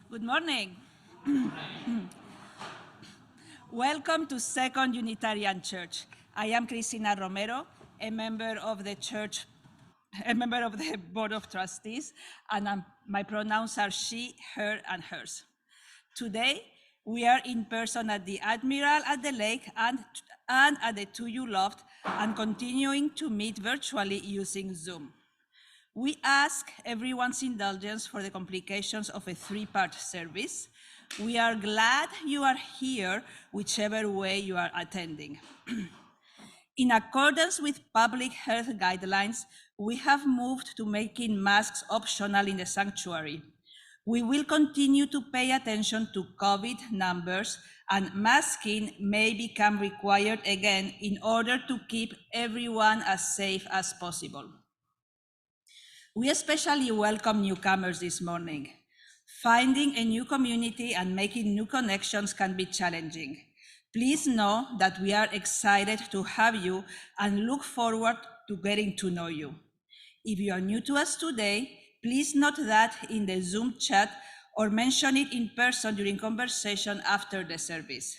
Good morning. Welcome to Second Unitarian Church. I am Cristina Romero, a member of the Board of Trustees, and my pronouns are she, her, and hers. Today, we are in person at the Admiral at the Lake and at the 2U Loft, and continuing to meet virtually using Zoom. We ask everyone's indulgence for the complications of a three-part service. We are glad you are here, whichever way you are attending. In accordance with public health guidelines, we have moved to making masks optional in the sanctuary. We will continue to pay attention to COVID numbers, and masking may become required again in order to keep everyone as safe as possible. We especially welcome newcomers this morning. Finding a new community and making new connections can be challenging. Please know that we are excited to have you and look forward to getting to know you. If you are new to us today, please note that in the Zoom chat or mention it in person during conversation after the service.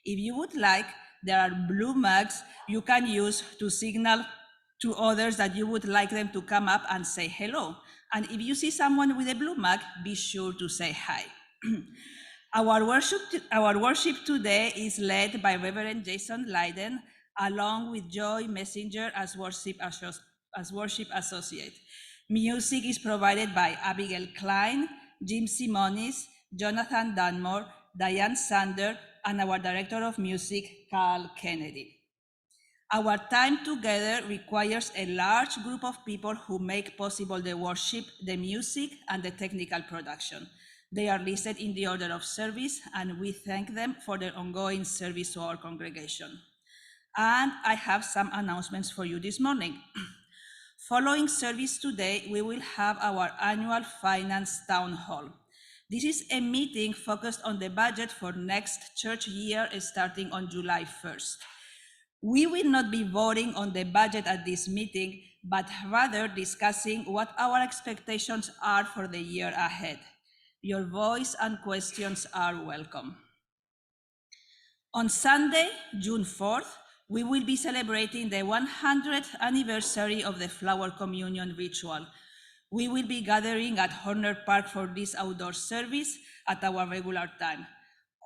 If you would like, there are blue mugs you can use to signal to others that you would like them to come up and say hello. And if you see someone with a blue mug, be sure to say hi. Our worship today is led by Reverend Jason Leiden, along with Joy Messenger as worship associate. Music is provided by Abigail Klein, Jim Simonis, Jonathan Dunmore, Diane Sander, and our Director of Music, Carl Kennedy. Our time together requires a large group of people who make possible the worship, the music, and the technical production. They are listed in the order of service, and we thank them for their ongoing service to our congregation. And I have some announcements for you this morning. Following service today, we will have our annual finance town hall. This is a meeting focused on the budget for next church year starting on July 1st. We will not be voting on the budget at this meeting, but rather discussing what our expectations are for the year ahead. Your voice and questions are welcome. On Sunday, June 4th, we will be celebrating the 100th anniversary of the Flower Communion ritual. We will be gathering at Horner Park for this outdoor service at our regular time.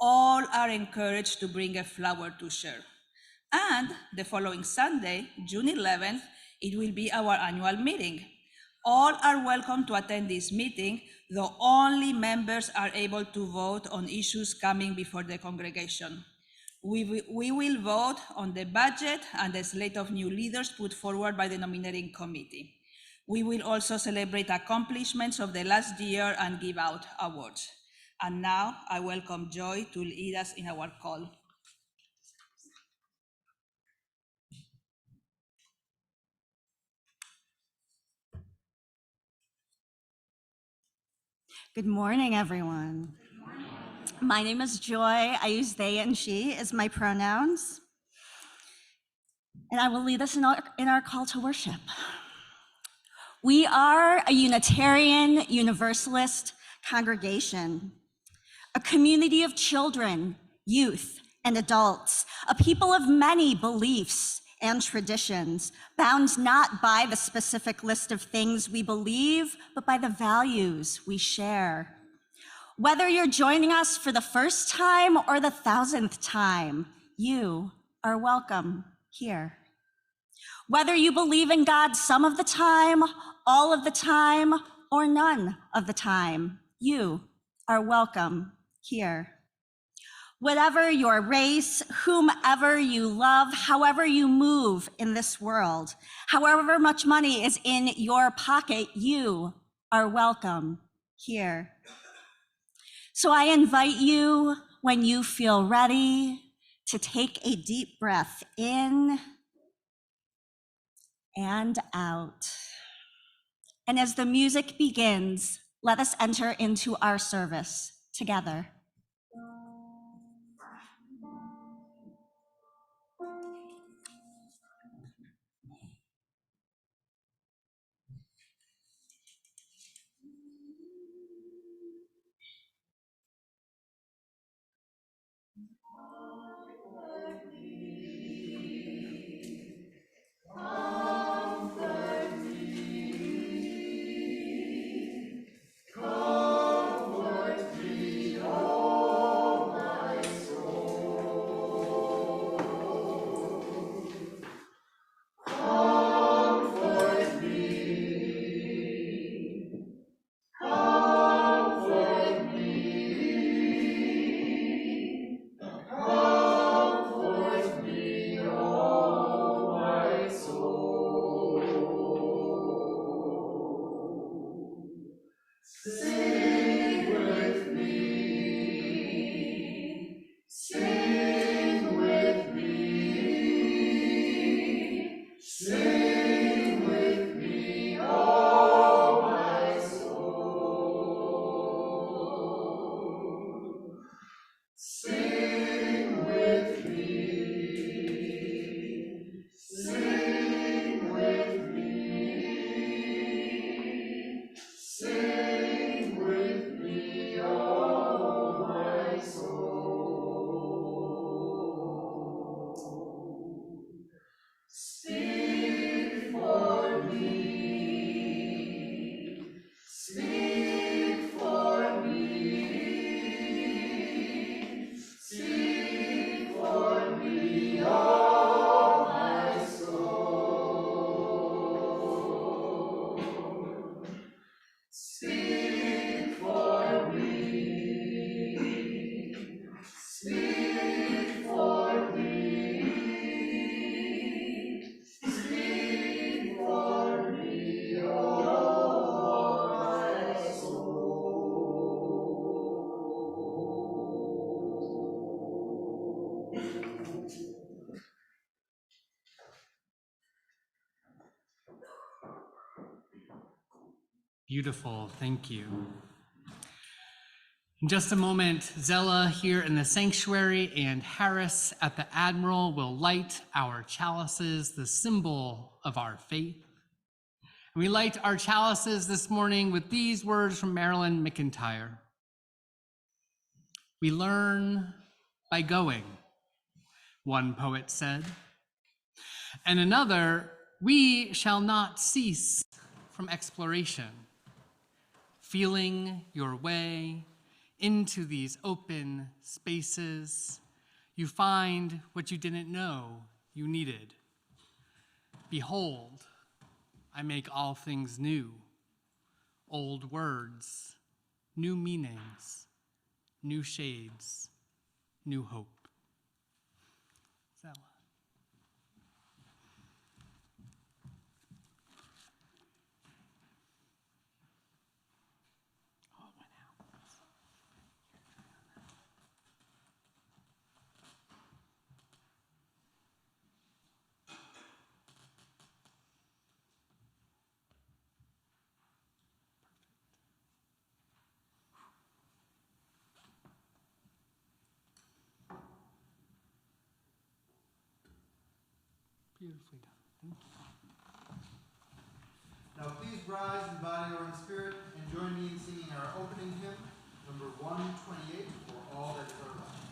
All are encouraged to bring a flower to share. And the following Sunday, June 11th, it will be our annual meeting. All are welcome to attend this meeting, though only members are able to vote on issues coming before the congregation. We will vote on the budget and the slate of new leaders put forward by the nominating committee. We will also celebrate accomplishments of the last year and give out awards. And now I welcome Joy to lead us in our call. Good morning, everyone. My name is Joy. I use they and she as my pronouns. And I will lead us in our call to worship. We are a Unitarian Universalist congregation, a community of children, youth, and adults, a people of many beliefs and traditions, bound not by the specific list of things we believe, but by the values we share. Whether you're joining us for the first time or the 1,000th time, you are welcome here. Whether you believe in God some of the time, all of the time, or none of the time, you are welcome here. Whatever your race, whomever you love, however you move in this world, however much money is in your pocket, you are welcome here. So I invite you, when you feel ready, to take a deep breath in and out. And as the music begins, let us enter into our service together. Beautiful, thank you. In just a moment, Zella here in the sanctuary and Harris at the Admiral will light our chalices, the symbol of our faith. And we light our chalices this morning with these words from Marilyn McIntyre. We learn by going, one poet said. And another, we shall not cease from exploration, feeling your way into these open spaces. You find what you didn't know you needed. Behold, I make all things new, old words, new meanings, new shades, new hope. Zella. Oh, it went out. Beautifully done. Thank you. Now please rise in body or in spirit and join me in singing our opening hymn, number 128, For All That Is Our Life.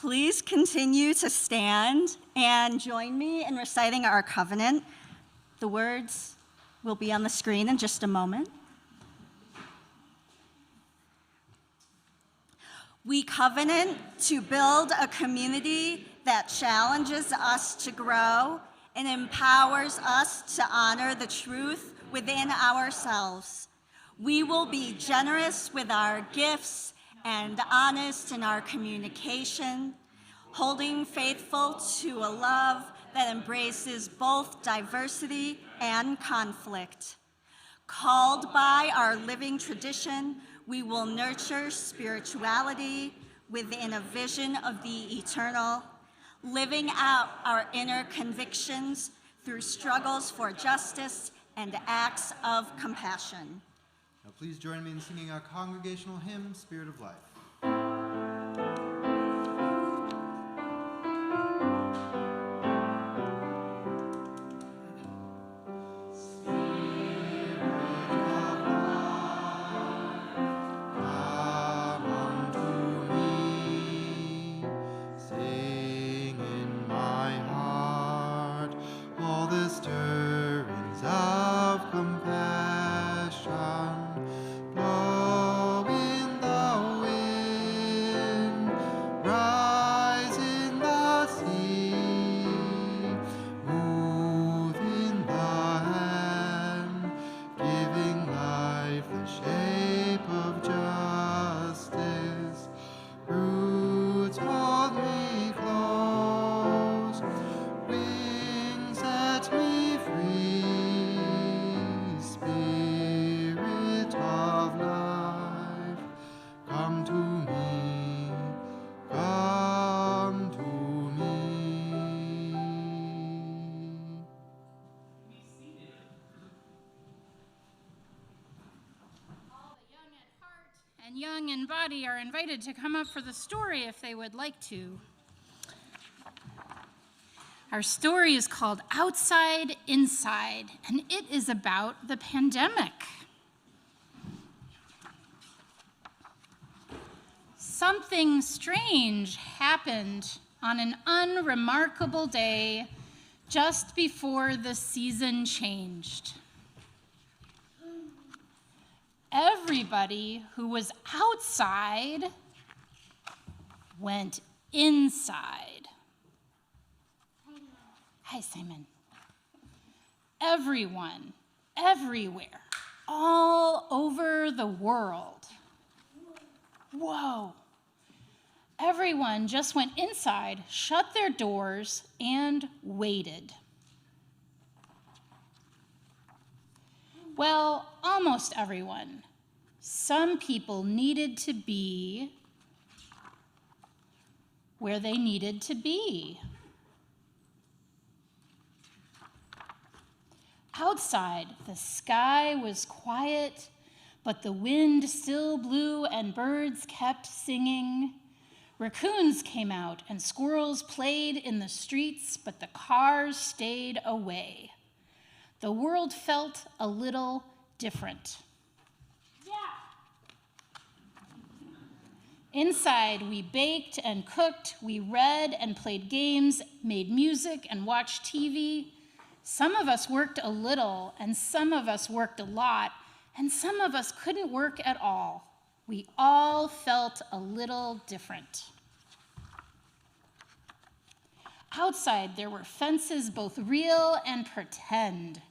Please continue to stand and join me in reciting our covenant. The words will be on the screen in just a moment. We covenant to build a community that challenges us to grow and empowers us to honor the truth within ourselves. We will be generous with our gifts and honest in our communication, holding faithful to a love that embraces both diversity and conflict. Called by our living tradition, we will nurture spirituality within a vision of the eternal, living out our inner convictions through struggles for justice and acts of compassion. Now please join me in singing our congregational hymn, Spirit of Life. Young and Body are invited to come up for the story if they would like to. Our story is called Outside, Inside, and it is about the pandemic. Something strange happened on an unremarkable day just before the season changed. Everybody who was outside went inside. Hi, Simon. Everyone, everywhere, all over the world. Whoa. Everyone just went inside, shut their doors, and waited. Well, almost everyone. Some people needed to be where they needed to be. Outside, the sky was quiet, but the wind still blew and birds kept singing. Raccoons came out and squirrels played in the streets, but the cars stayed away. The world felt a little different. Inside, we baked and cooked, we read and played games, made music and watched TV. Some of us worked a little, and some of us worked a lot, and some of us couldn't work at all. We all felt a little different. Outside, there were fences, both real and pretend.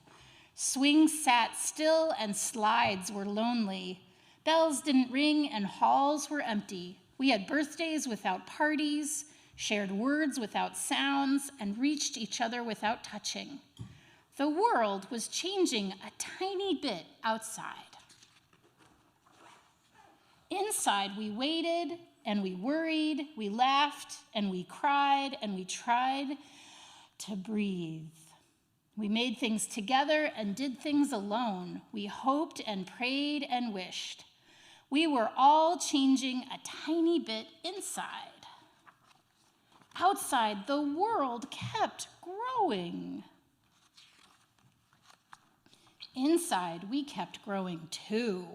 Swings sat still and slides were lonely. Bells didn't ring and halls were empty. We had birthdays without parties, shared words without sounds, and reached each other without touching. The world was changing a tiny bit outside. Inside, we waited and we worried, we laughed and we cried and we tried to breathe. We made things together and did things alone. We hoped and prayed and wished. We were all changing a tiny bit inside. Outside, the world kept growing. Inside, we kept growing too.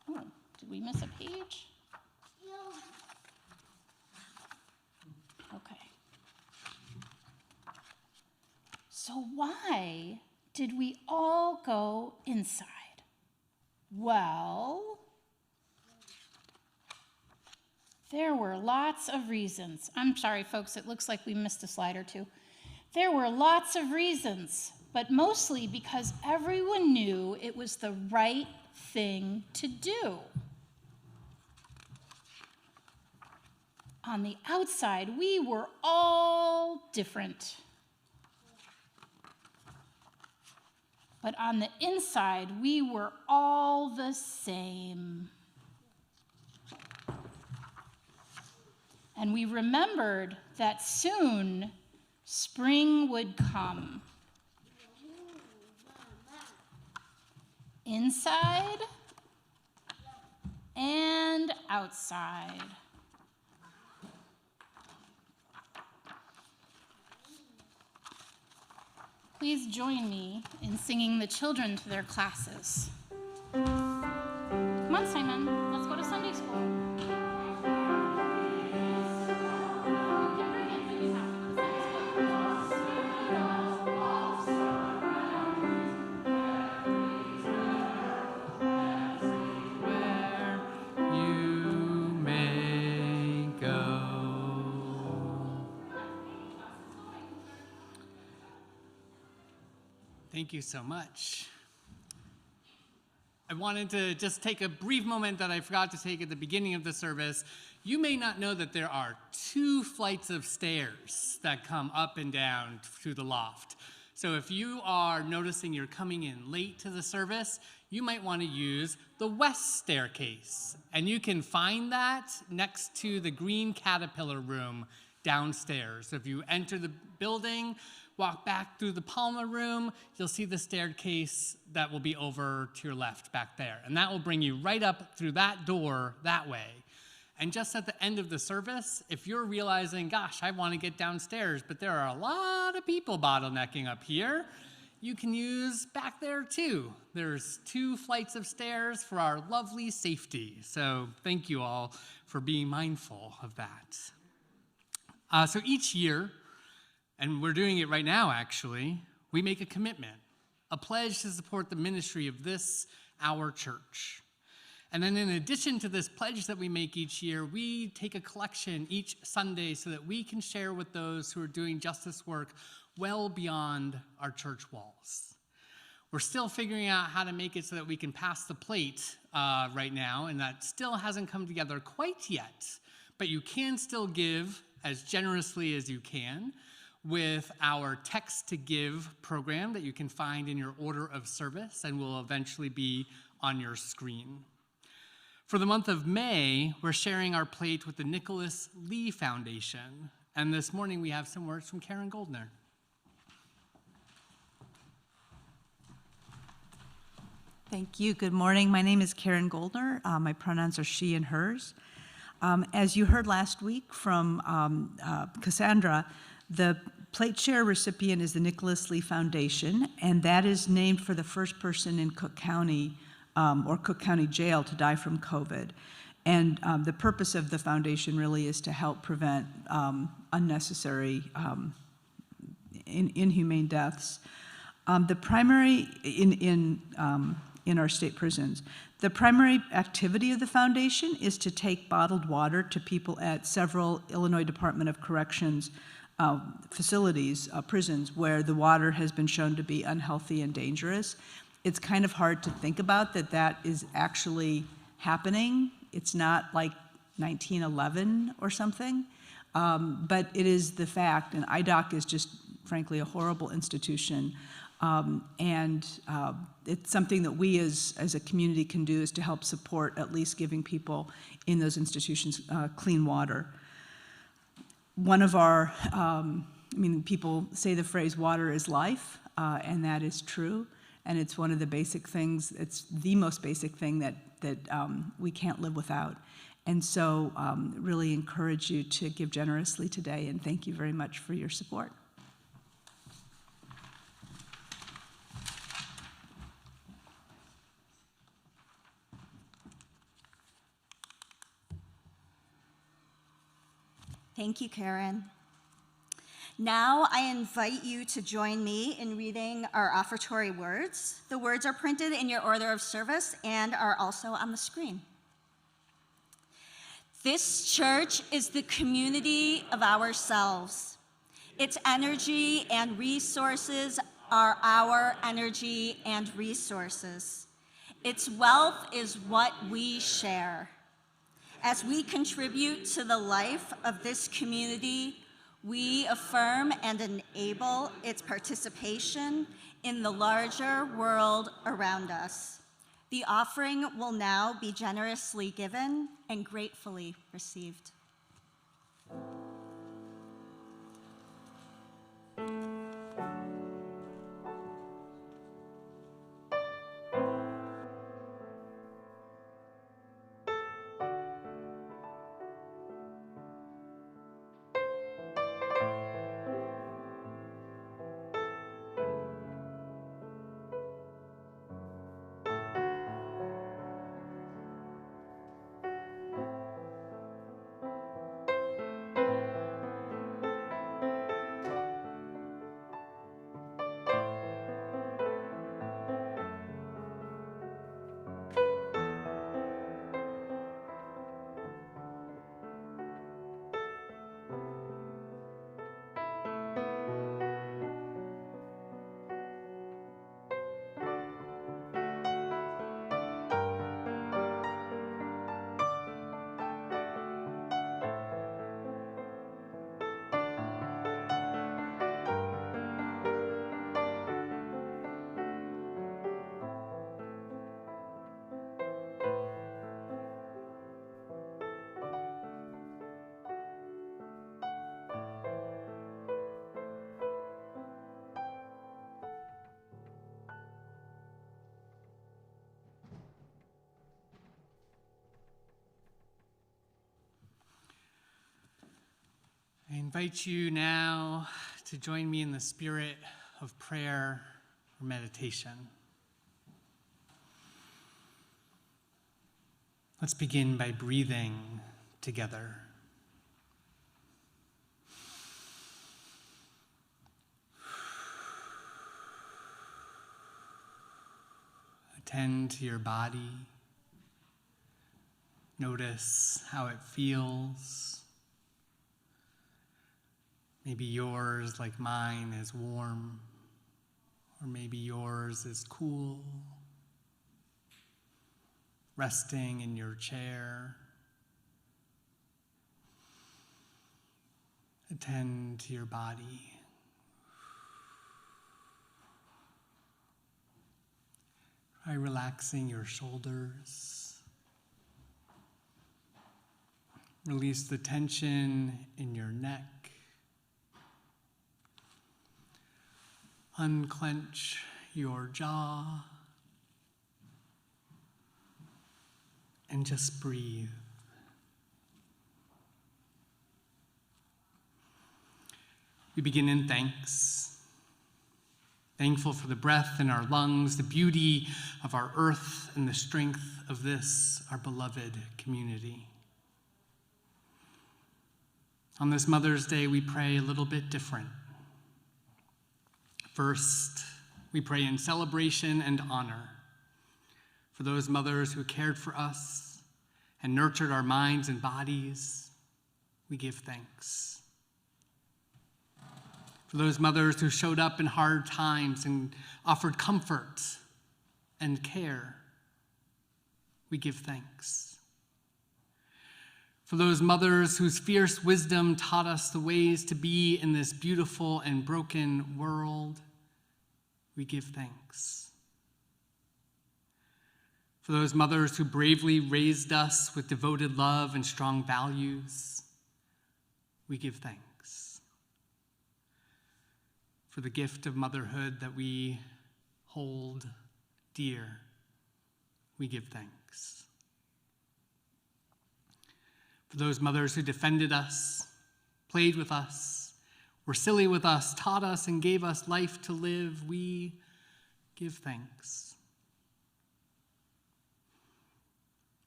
Oh, did we miss a page? So why did we all go inside? Well, there were lots of reasons. I'm sorry, folks, it looks like we missed a slide or two. There were lots of reasons, but mostly because everyone knew it was the right thing to do. On the outside, we were all different. But on the inside, we were all the same. And we remembered that soon spring would come. Inside and outside. Please join me in singing the children to their classes. Come on, Simon, let's go to Sunday school. Thank you so much. I wanted to just take a brief moment that I forgot to take at the beginning of the service. You may not know that there are 2 flights of stairs that come up and down to the loft. So if you are noticing you're coming in late to the service, you might want to use the west staircase. And you can find that next to the green caterpillar room downstairs. So if you enter the building, walk back through the Palma room, you'll see the staircase that will be over to your left back there. And that will bring you right up through that door that way. And just at the end of the service, if you're realizing, gosh, I want to get downstairs, but there are a lot of people bottlenecking up here, you can use back there too. There's 2 flights of stairs for our lovely safety. So thank you all for being mindful of that. So each year, and we're doing it right now, actually, we make a commitment, a pledge to support the ministry of this, our church. And then in addition to this pledge that we make each year, we take a collection each Sunday so that we can share with those who are doing justice work well beyond our church walls. We're still figuring out how to make it so that we can pass the plate right now, and that still hasn't come together quite yet. But you can still give as generously as you can with our Text to Give program that you can find in your order of service and will eventually be on your screen. For the month of May, we're sharing our plate with the Nicholas Lee Foundation. And this morning we have some words from Karen Goldner. Thank you. Good morning. My name is Karen Goldner. My pronouns are she and hers. As you heard last week from Cassandra, the plate share recipient is the Nicholas Lee Foundation, and that is named for the first person in Cook County or Cook County Jail to die from COVID. And the purpose of the foundation really is to help prevent unnecessary inhumane deaths. The primary, in our state prisons, the primary activity of the foundation is to take bottled water to people at several Illinois Department of Corrections facilities, prisons, where the water has been shown to be unhealthy and dangerous. It's kind of hard to think about that is actually happening. It's not like 1911 or something, but it is the fact, and IDOC is just, frankly, a horrible institution. It's something that we as a community can do is to help support at least giving people in those institutions clean water. One of our, people say the phrase water is life, and that is true. And it's one of the basic things, it's the most basic thing that we can't live without. And so really encourage you to give generously today, and thank you very much for your support. Thank you, Karen. Now I invite you to join me in reading our offertory words. The words are printed in your order of service and are also on the screen. This church is the community of ourselves. Its energy and resources are our energy and resources. Its wealth is what we share. As we contribute to the life of this community, we affirm and enable its participation in the larger world around us. The offering will now be generously given and gratefully received. I invite you now to join me in the spirit of prayer or meditation. Let's begin by breathing together. Attend to your body. Notice how it feels. Maybe yours, like mine, is warm, or maybe yours is cool. Resting in your chair. Attend to your body. Try relaxing your shoulders. Release the tension in your neck. Unclench your jaw. And just breathe. We begin in thanks. Thankful for the breath in our lungs, the beauty of our earth, and the strength of this, our beloved community. On this Mother's Day, we pray a little bit different. First, we pray in celebration and honor for those mothers who cared for us and nurtured our minds and bodies. We give thanks. For those mothers who showed up in hard times and offered comfort and care, we give thanks. For those mothers whose fierce wisdom taught us the ways to be in this beautiful and broken world, we give thanks. For those mothers who bravely raised us with devoted love and strong values, we give thanks. For the gift of motherhood that we hold dear, we give thanks. For those mothers who defended us, played with us, were silly with us, taught us, and gave us life to live, we give thanks.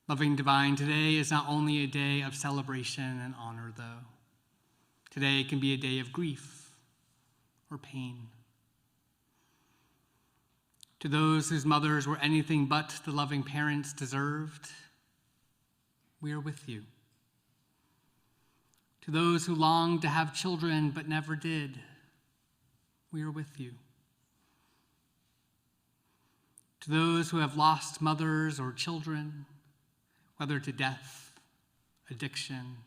Loving Divine, today is not only a day of celebration and honor, though. Today can be a day of grief, or pain. To those whose mothers were anything but the loving parents deserved, we are with you. To those who longed to have children but never did, we are with you. To those who have lost mothers or children, whether to death, addiction,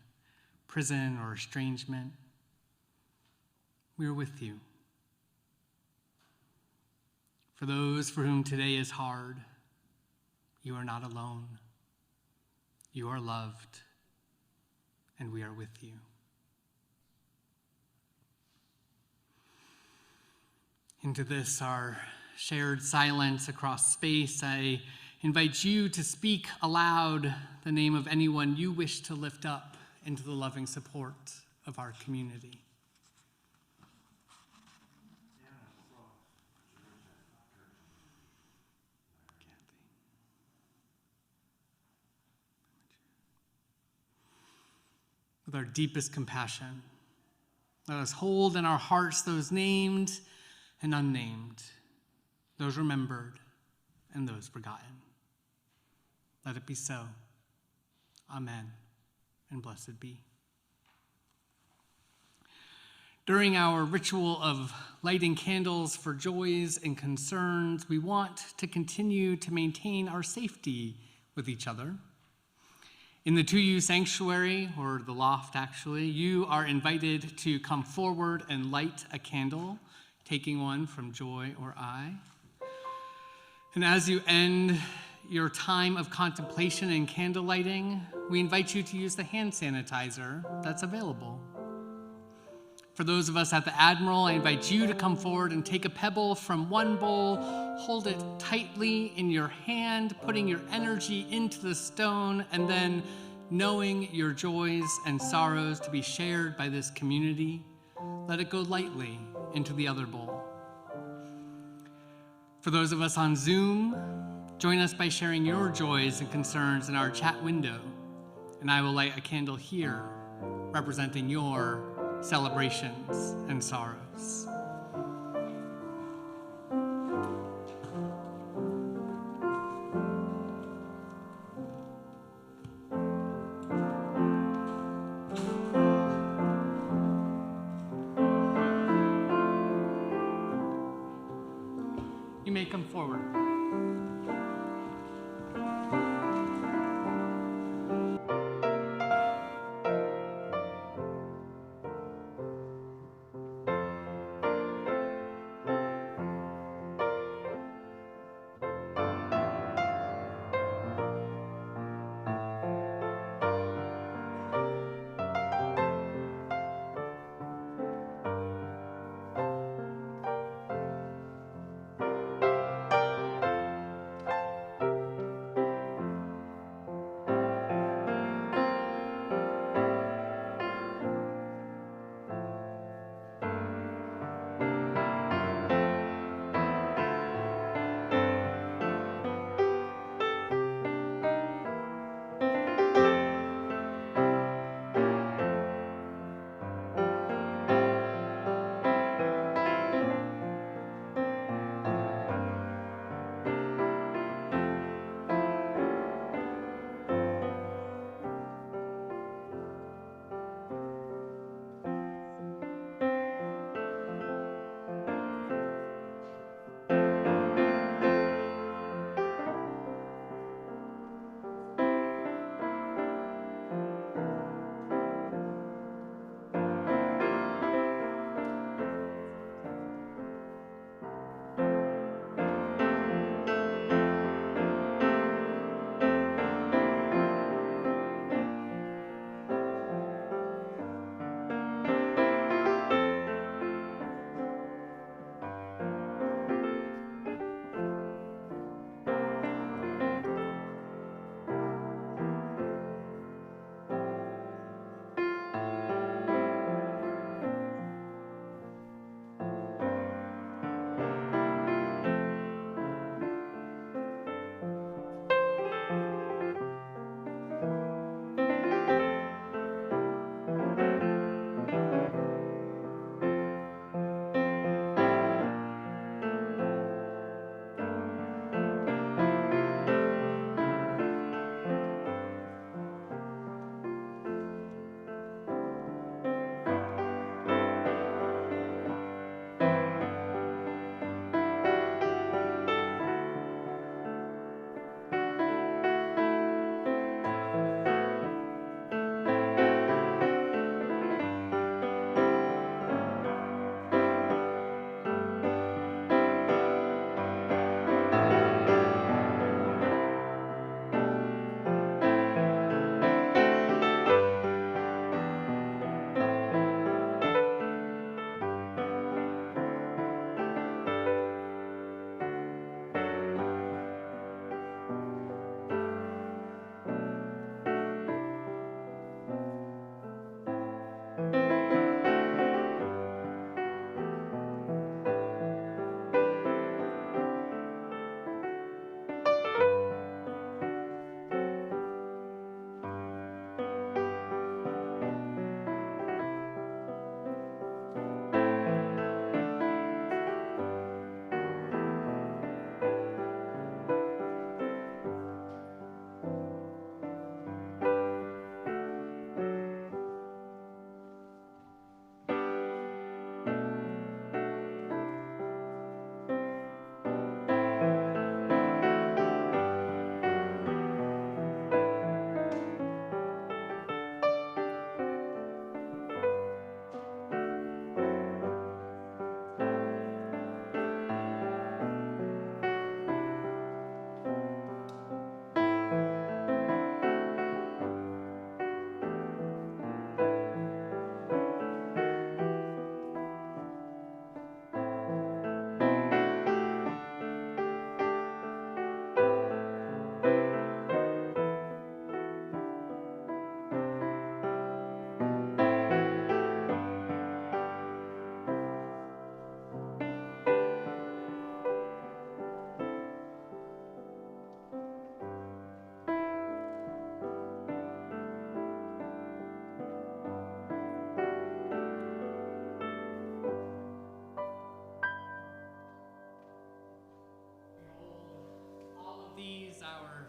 prison, or estrangement, we are with you. For those for whom today is hard, you are not alone. You are loved, and we are with you. Into this, our shared silence across space, I invite you to speak aloud the name of anyone you wish to lift up into the loving support of our community. With our deepest compassion, let us hold in our hearts those named and unnamed, those remembered and those forgotten. Let it be so. Amen, and blessed be. During our ritual of lighting candles for joys and concerns, we want to continue to maintain our safety with each other. In the 2U sanctuary, or the loft actually, you are invited to come forward and light a candle, taking one from Joy or I. And as you end your time of contemplation and candle lighting, we invite you to use the hand sanitizer that's available. For those of us at the Admiral, I invite you to come forward and take a pebble from one bowl, hold it tightly in your hand, putting your energy into the stone, and then knowing your joys and sorrows to be shared by this community, let it go lightly into the other bowl. For those of us on Zoom, join us by sharing your joys and concerns in our chat window, and I will light a candle here representing your celebrations and sorrows. You may come forward.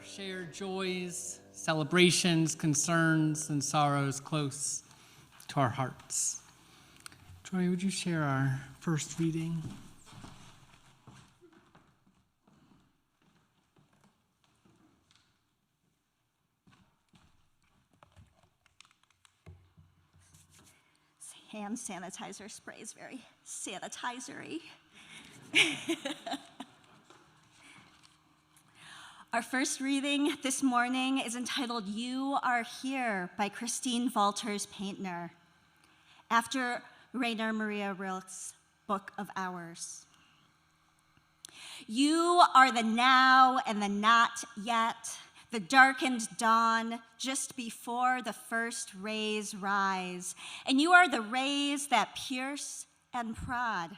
shared joys, celebrations, concerns, and sorrows close to our hearts. Joy, would you share our first reading? Hand sanitizer spray is very sanitizer-y. Our first reading this morning is entitled You Are Here by Christine Walters Paintner, after Rainer Maria Rilke's Book of Hours. You are the now and the not yet, the darkened dawn just before the first rays rise, and you are the rays that pierce and prod.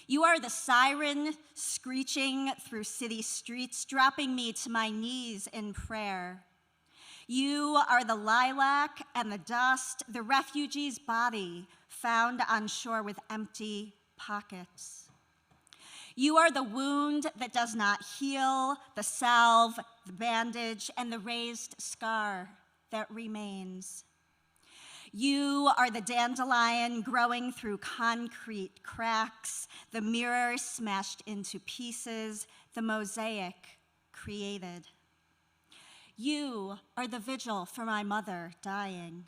You are the siren screeching through city streets, dropping me to my knees in prayer. You are the lilac and the dust, the refugee's body found on shore with empty pockets. You are the wound that does not heal, the salve, the bandage, and the raised scar that remains. You are the dandelion growing through concrete cracks, the mirror smashed into pieces, the mosaic created. You are the vigil for my mother dying.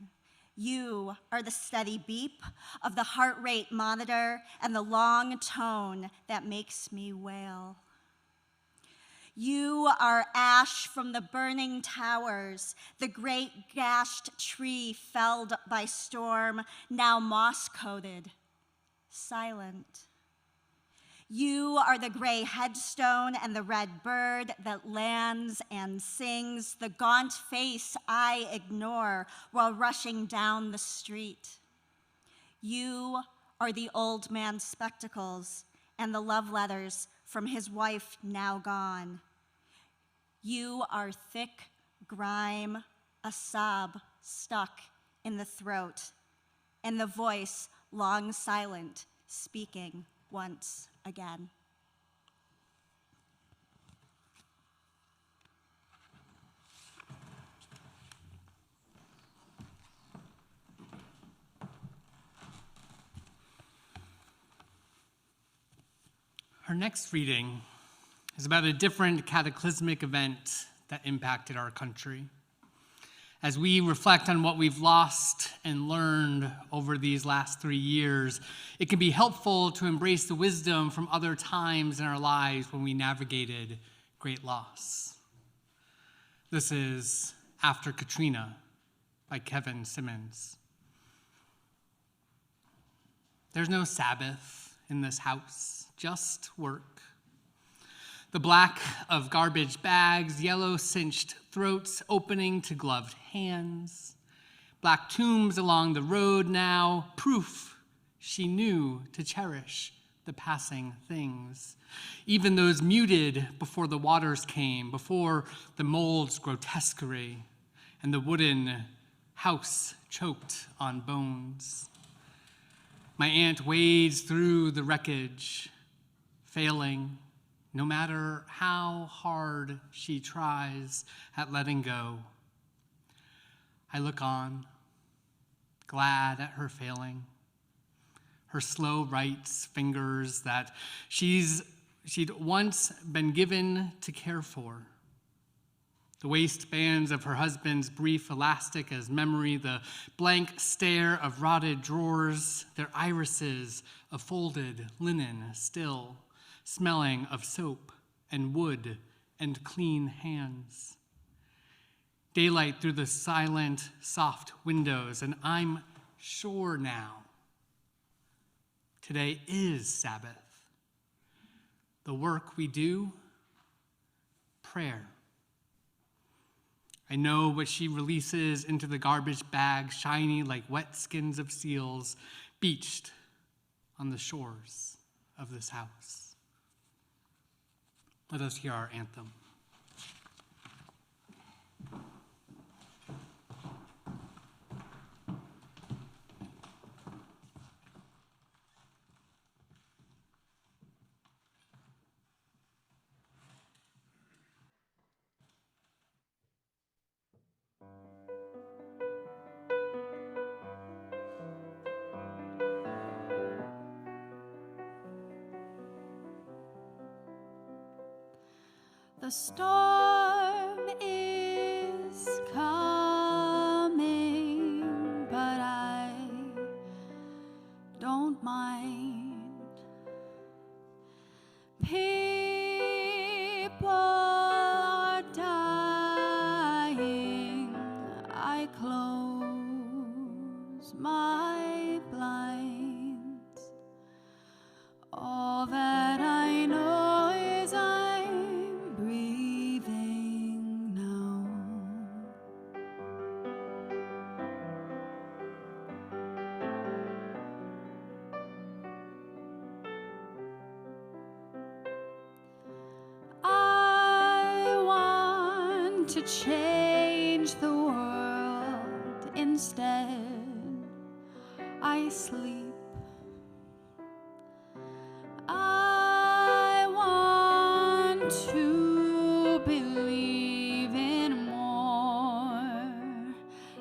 You are the steady beep of the heart rate monitor and the long tone that makes me wail. You are ash from the burning towers, the great gashed tree felled by storm, now moss-coated, silent. You are the gray headstone and the red bird that lands and sings, the gaunt face I ignore while rushing down the street. You are the old man's spectacles and the love letters from his wife now gone. You are thick grime, a sob stuck in the throat, and the voice long silent, speaking once again. Our next reading is about a different cataclysmic event that impacted our country. As we reflect on what we've lost and learned over these last 3 years, it can be helpful to embrace the wisdom from other times in our lives when we navigated great loss. This is After Katrina by Kevin Simmons. There's no Sabbath in this house, just work. The black of garbage bags, yellow cinched throats opening to gloved hands. Black tombs along the road now, proof she knew to cherish the passing things. Even those muted before the waters came, before the mold's grotesquerie, and the wooden house choked on bones. My aunt wades through the wreckage, failing, no matter how hard she tries at letting go. I look on, glad at her failing. Her slow writes fingers that she'd once been given to care for. The waistbands of her husband's brief elastic as memory, the blank stare of rotted drawers, their irises of folded linen still, smelling of soap and wood and clean hands. Daylight through the silent, soft windows, and I'm sure now today is Sabbath. The work we do, prayer. I know what she releases into the garbage bag, shiny like wet skins of seals, beached on the shores of this house. Let us hear our anthem. The storm is coming, but I don't mind. People are dying. I close my blinds. All that I know is I'm breathing now. I want to change the world. Instead, I sleep. I want to believe in more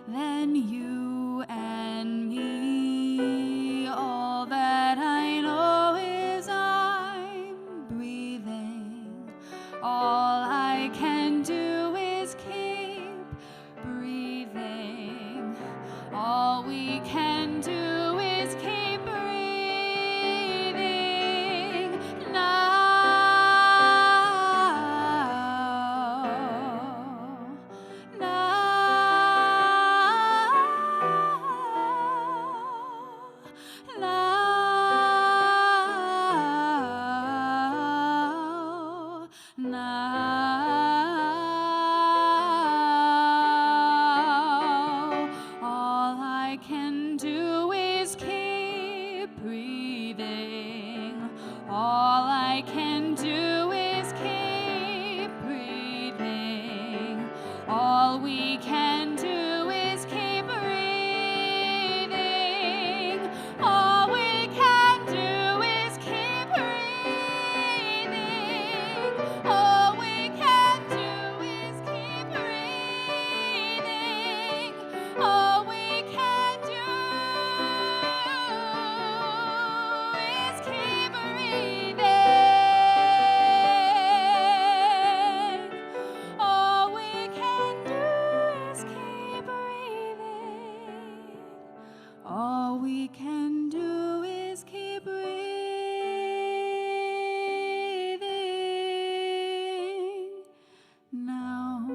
than you and me. All that I know is I'm breathing. All I can do is keep breathing. All we can do is keep breathing now. All I can do is keep breathing. All I can do is keep breathing. All we can do is keep breathing. All we can do is keep breathing. All we can do is keep breathing. All we can do is keep breathing. All we can do is keep breathing. All we can do is keep breathing now.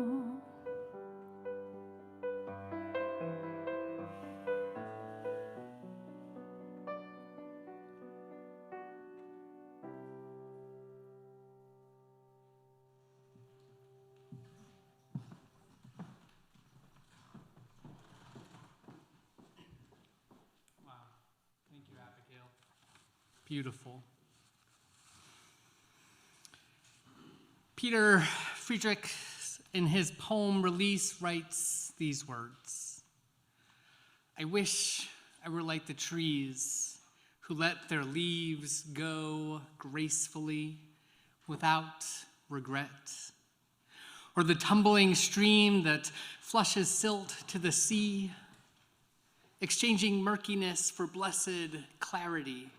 Wow. Thank you, Abigail. Beautiful. Peter Friedrich, in his poem Release, writes these words: I wish I were like the trees who let their leaves go gracefully without regret, or the tumbling stream that flushes silt to the sea, exchanging murkiness for blessed clarity,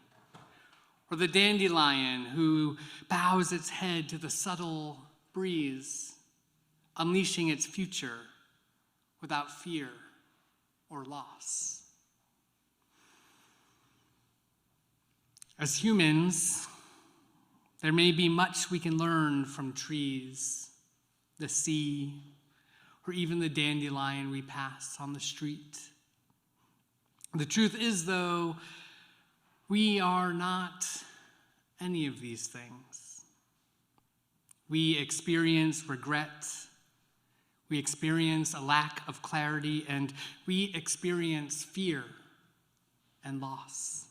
or the dandelion who bows its head to the subtle breeze, unleashing its future without fear or loss. As humans, there may be much we can learn from trees, the sea, or even the dandelion we pass on the street. The truth is, though, we are not any of these things. We experience regret, we experience a lack of clarity, and we experience fear and loss.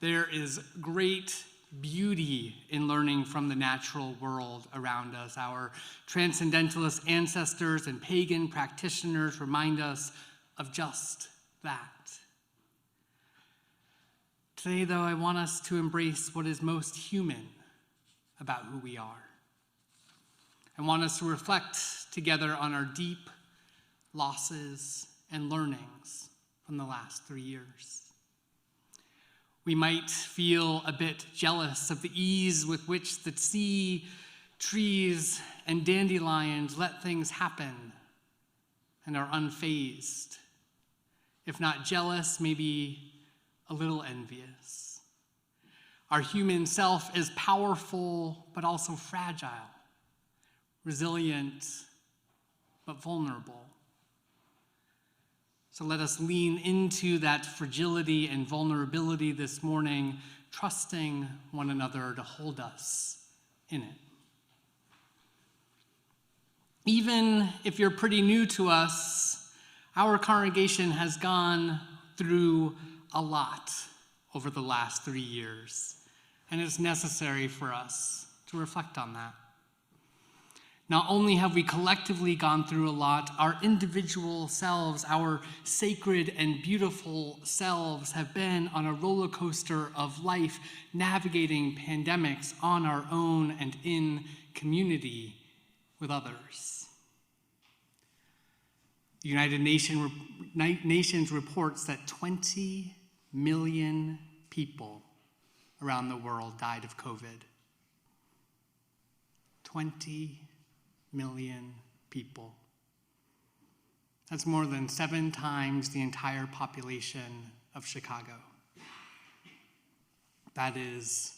There is great beauty in learning from the natural world around us. Our transcendentalist ancestors and pagan practitioners remind us of just that. Today, though, I want us to embrace what is most human about who we are. I want us to reflect together on our deep losses and learnings from the last 3 years. We might feel a bit jealous of the ease with which the sea Trees and dandelions let things happen and are unfazed, if not jealous, maybe a little envious. Our human self is powerful, but also fragile, resilient, but vulnerable. So let us lean into that fragility and vulnerability this morning, trusting one another to hold us in it. Even if you're pretty new to us, our congregation has gone through a lot over the last 3 years, and it's necessary for us to reflect on that. Not only have we collectively gone through a lot, our individual selves, our sacred and beautiful selves, have been on a roller coaster of life, navigating pandemics on our own and in community with others. The United Nations reports that 20 million people around the world died of COVID. 20 million people. That's more than 7 times the entire population of Chicago. That is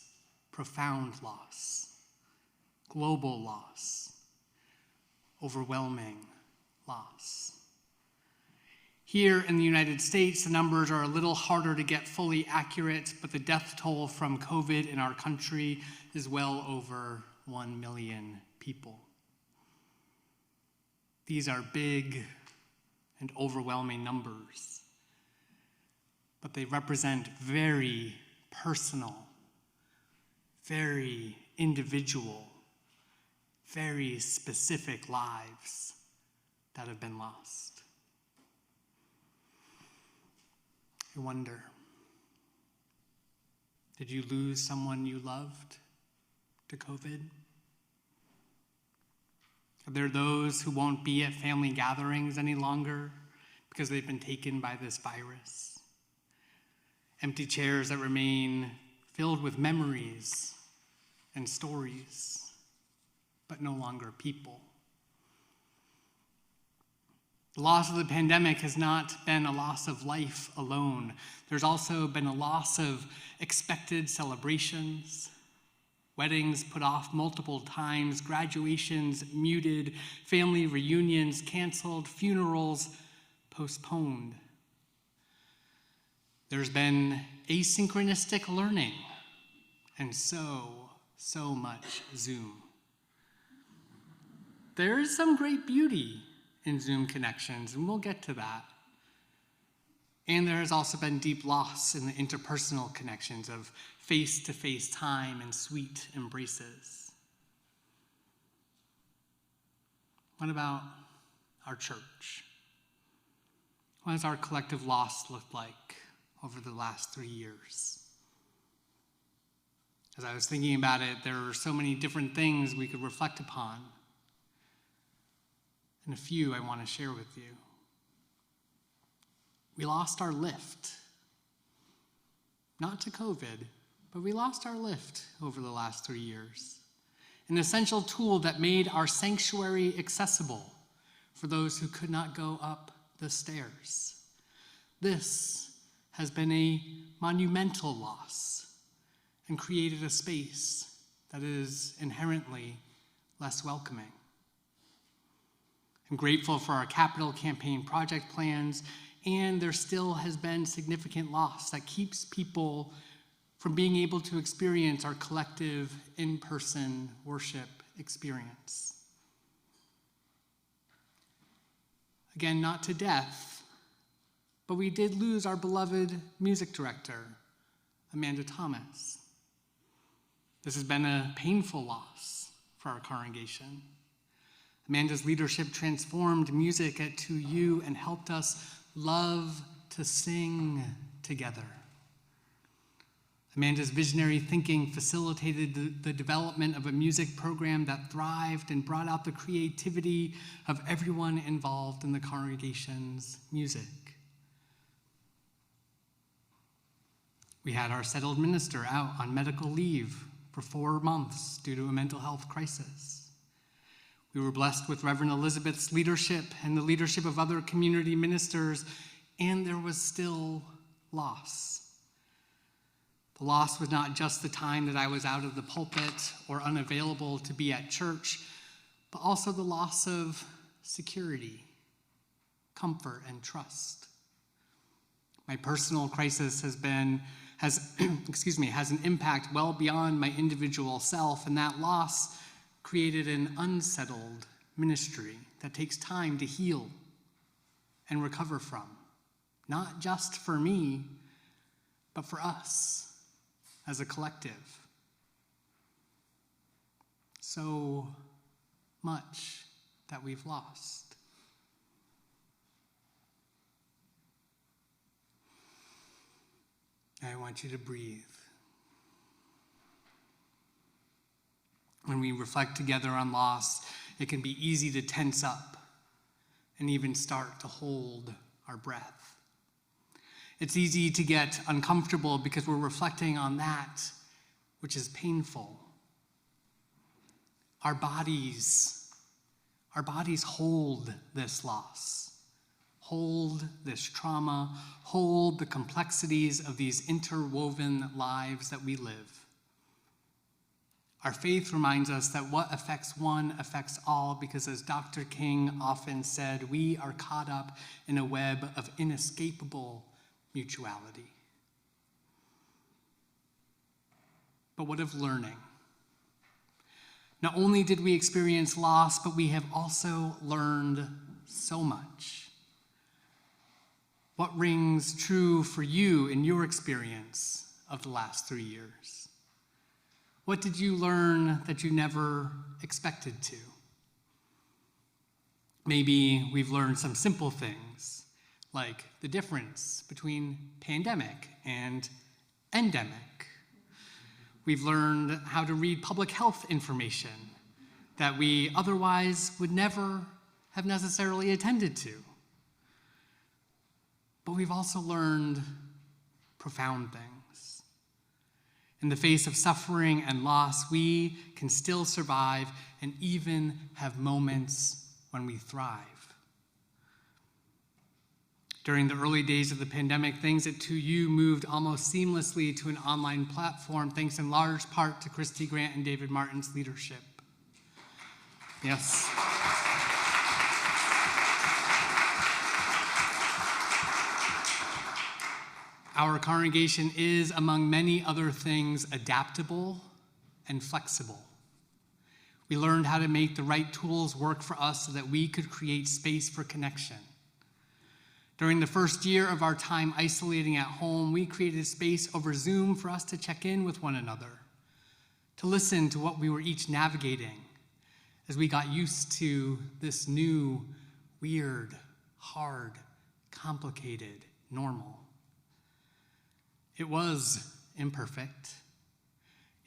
profound loss, global loss, overwhelming loss. Here in the United States, the numbers are a little harder to get fully accurate, but the death toll from COVID in our country is well over 1 million people. These are big and overwhelming numbers, but they represent very personal, very individual, very specific lives that have been lost. I wonder, did you lose someone you loved to COVID? Are there those who won't be at family gatherings any longer because they've been taken by this virus? Empty chairs that remain filled with memories and stories, but no longer people. The loss of the pandemic has not been a loss of life alone. There's also been a loss of expected celebrations, weddings put off multiple times, graduations muted, family reunions canceled, funerals postponed. There's been asynchronistic learning and so much Zoom. There is some great beauty in Zoom connections, and we'll get to that. And there has also been deep loss in the interpersonal connections of face-to-face time and sweet embraces. What about our church? What has our collective loss looked like over the last 3 years? As I was thinking about it, there are so many different things we could reflect upon. And a few I want to share with you. We lost our lift. Not to COVID, but we lost our lift over the last 3 years. An essential tool that made our sanctuary accessible for those who could not go up the stairs. This has been a monumental loss and created a space that is inherently less welcoming. I'm grateful for our capital campaign project plans, and there still has been significant loss that keeps people from being able to experience our collective in-person worship experience. Again, not to death, but we did lose our beloved music director, Amanda Thomas. This has been a painful loss for our congregation. Amanda's leadership transformed music at 2U and helped us love to sing together. Amanda's visionary thinking facilitated the development of a music program that thrived and brought out the creativity of everyone involved in the congregation's music. We had our settled minister out on medical leave for 4 months due to a mental health crisis. We were blessed with Reverend Elizabeth's leadership and the leadership of other community ministers, and there was still loss. The loss was not just the time that I was out of the pulpit or unavailable to be at church, but also the loss of security, comfort, and trust. My personal crisis has an impact well beyond my individual self, and that loss created an unsettled ministry that takes time to heal and recover from, not just for me, but for us as a collective. So much that we've lost. I want you to breathe. When we reflect together on loss, it can be easy to tense up and even start to hold our breath. It's easy to get uncomfortable because we're reflecting on that which is painful. Our bodies hold this loss, hold this trauma, hold the complexities of these interwoven lives that we live. Our faith reminds us that what affects one affects all, because as Dr. King often said, we are caught up in a web of inescapable mutuality. But what of learning? Not only did we experience loss, but we have also learned so much. What rings true for you in your experience of the last 3 years? What did you learn that you never expected to? Maybe we've learned some simple things, like the difference between pandemic and endemic. We've learned how to read public health information that we otherwise would never have necessarily attended to. But we've also learned profound things. In the face of suffering and loss, we can still survive and even have moments when we thrive. During the early days of the pandemic, things at 2U moved almost seamlessly to an online platform, thanks in large part to Christy Grant and David Martin's leadership. Yes. Our congregation is, among many other things, adaptable and flexible. We learned how to make the right tools work for us so that we could create space for connection. During the first year of our time isolating at home, we created space over Zoom for us to check in with one another, to listen to what we were each navigating as we got used to this new, weird, hard, complicated normal. It was imperfect.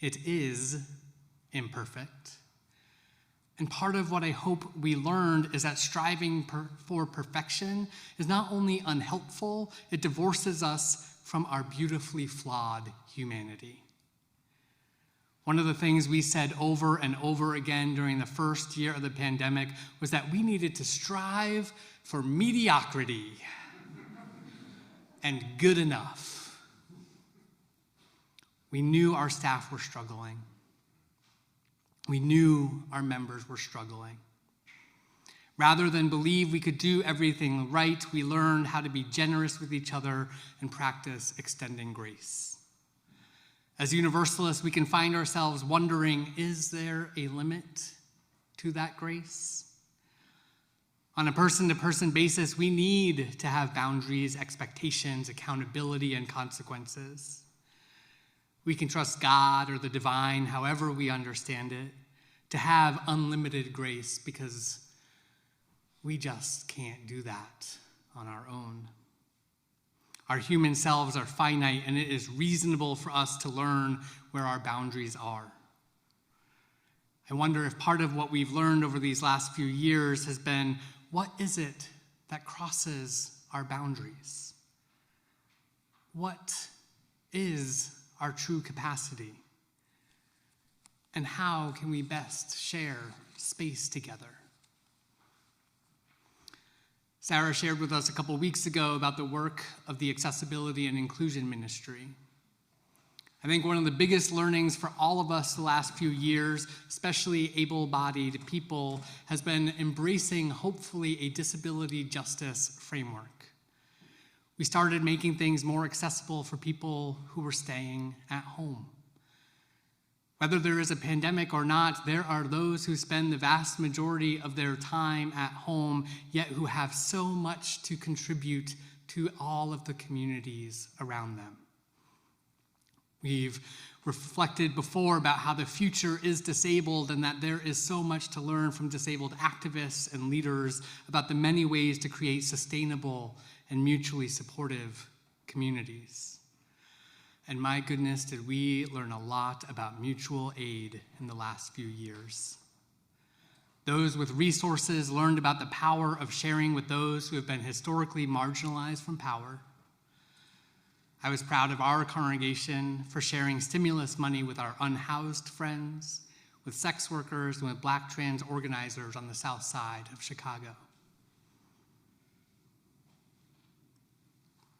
It is imperfect. And part of what I hope we learned is that striving for perfection is not only unhelpful, it divorces us from our beautifully flawed humanity. One of the things we said over and over again during the first year of the pandemic was that we needed to strive for mediocrity and good enough. We knew our staff were struggling. We knew our members were struggling. Rather than believe we could do everything right, we learned how to be generous with each other and practice extending grace. As Universalists, we can find ourselves wondering, is there a limit to that grace? On a person-to-person basis, we need to have boundaries, expectations, accountability, and consequences. We can trust God or the divine, however we understand it, to have unlimited grace because we just can't do that on our own. Our human selves are finite, and it is reasonable for us to learn where our boundaries are. I wonder if part of what we've learned over these last few years has been, what is it that crosses our boundaries? What is our true capacity? And how can we best share space together? Sarah shared with us a couple weeks ago about the work of the Accessibility and Inclusion Ministry. I think one of the biggest learnings for all of us the last few years, especially able-bodied people, has been embracing, hopefully, a disability justice framework. We started making things more accessible for people who were staying at home. Whether there is a pandemic or not, there are those who spend the vast majority of their time at home, yet who have so much to contribute to all of the communities around them. We've reflected before about how the future is disabled and that there is so much to learn from disabled activists and leaders about the many ways to create sustainable and mutually supportive communities. And my goodness, did we learn a lot about mutual aid in the last few years. Those with resources learned about the power of sharing with those who have been historically marginalized from power. I was proud of our congregation for sharing stimulus money with our unhoused friends, with sex workers, and with Black trans organizers on the south side of Chicago.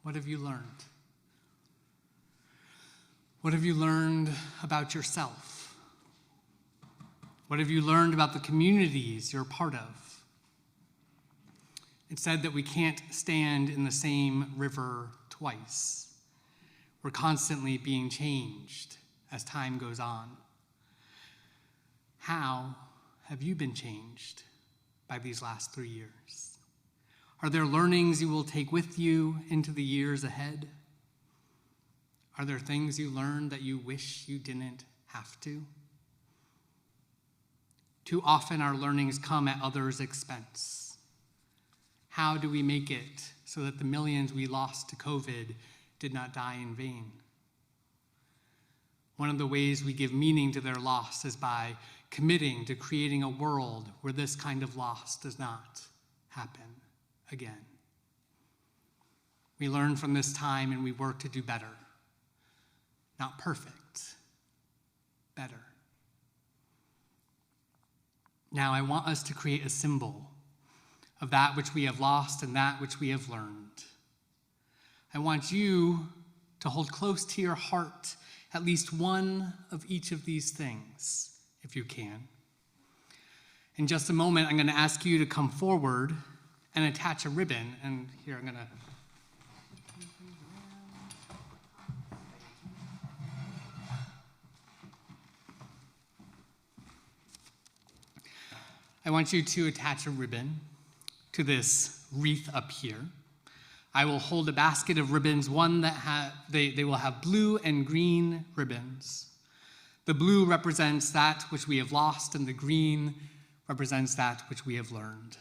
What have you learned? What have you learned about yourself? What have you learned about the communities you're part of? It's said that we can't stand in the same river twice. We're constantly being changed as time goes on. How have you been changed by these last 3 years? Are there learnings you will take with you into the years ahead? Are there things you learned that you wish you didn't have to? Too often our learnings come at others' expense. How do we make it so that the millions we lost to COVID did not die in vain? One of the ways we give meaning to their loss is by committing to creating a world where this kind of loss does not happen again. We learn from this time and we work to do better. Not perfect, better. Now I want us to create a symbol of that which we have lost and that which we have learned. I want you to hold close to your heart at least one of each of these things, if you can. In just a moment, I'm going to ask you to come forward and attach a ribbon. And here, I'm going to I want you to attach a ribbon to this wreath up here. I will hold a basket of ribbons, one that they will have blue and green ribbons. The blue represents that which we have lost, and the green represents that which we have learned.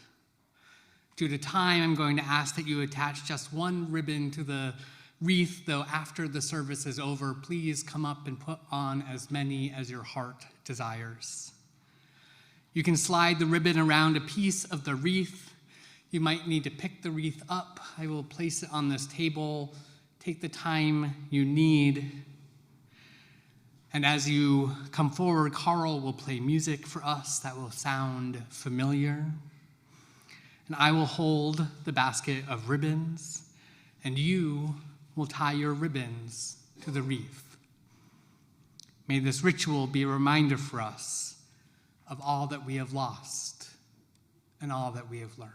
Due to time, I'm going to ask that you attach just one ribbon to the wreath, though after the service is over, please come up and put on as many as your heart desires. You can slide the ribbon around a piece of the wreath. You might need to pick the wreath up. I will place it on this table. Take the time you need. And as you come forward, Carl will play music for us that will sound familiar. And I will hold the basket of ribbons, and you will tie your ribbons to the wreath. May this ritual be a reminder for us of all that we have lost and all that we have learned.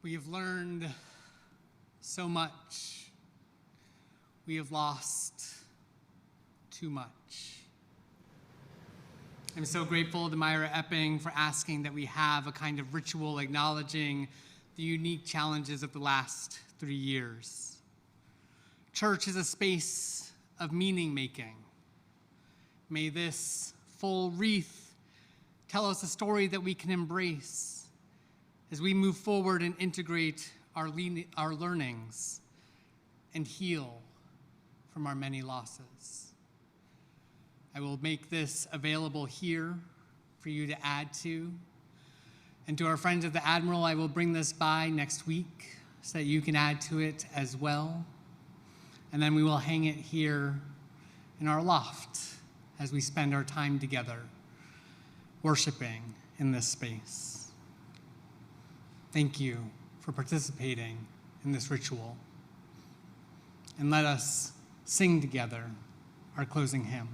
We have learned so much. We have lost too much. I'm so grateful to Myra Epping for asking that we have a kind of ritual acknowledging the unique challenges of the last 3 years. Church is a space of meaning making. May this full wreath tell us a story that we can embrace as we move forward and integrate our learnings and heal from our many losses. I will make this available here for you to add to. And to our friends at the Admiral, I will bring this by next week so that you can add to it as well. And then we will hang it here in our loft as we spend our time together worshiping in this space. Thank you for participating in this ritual. And let us sing together our closing hymn.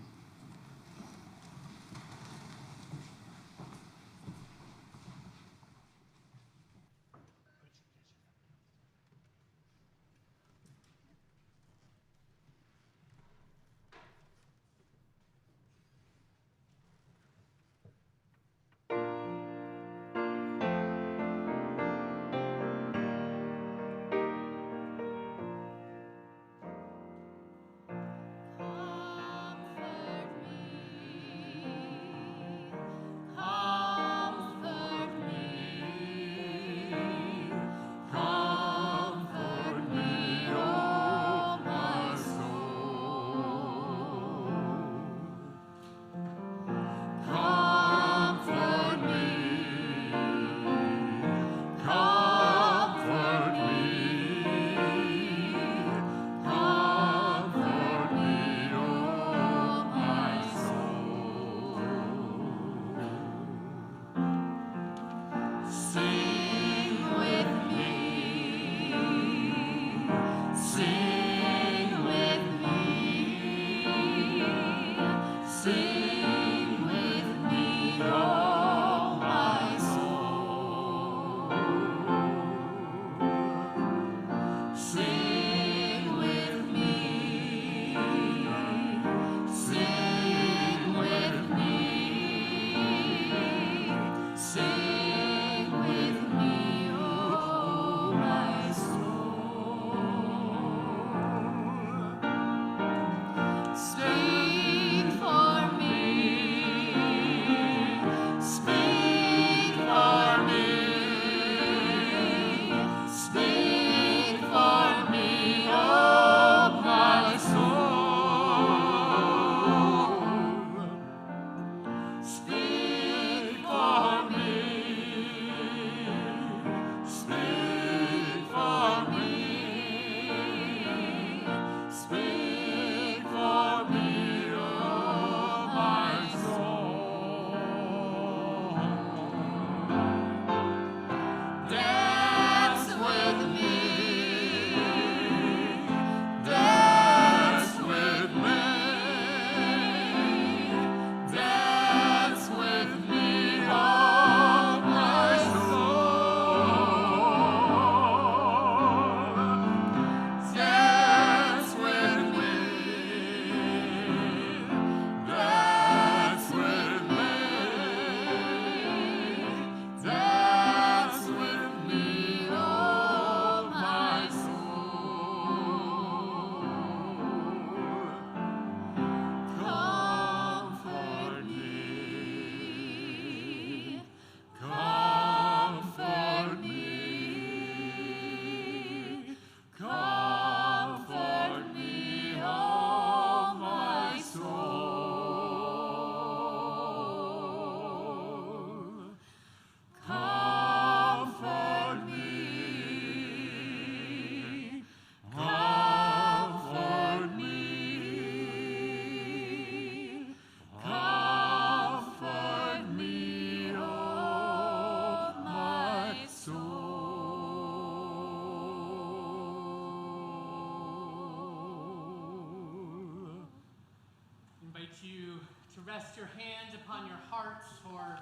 Rest your hands upon your hearts for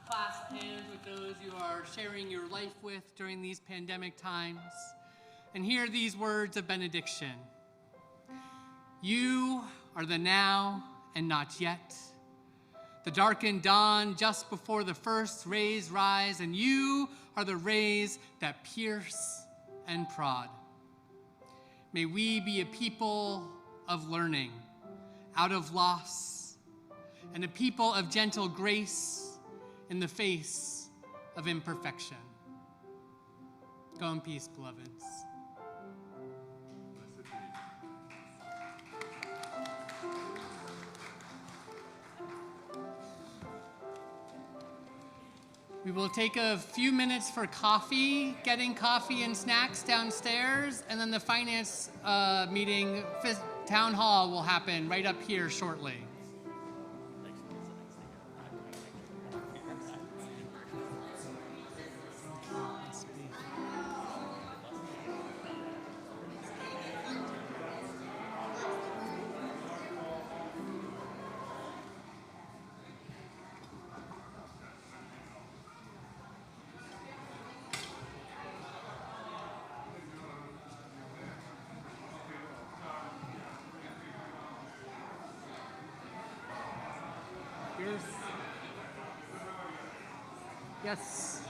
clasp hands with those you are sharing your life with during these pandemic times, and hear these words of benediction. You are the now and not yet, the darkened dawn just before the first rays rise, and you are the rays that pierce and prod. May we be a people of learning out of loss, and a people of gentle grace in the face of imperfection. Go in peace, beloveds. We will take a few minutes for coffee, getting coffee and snacks downstairs, and then the finance meeting, town hall will happen right up here shortly. Yes.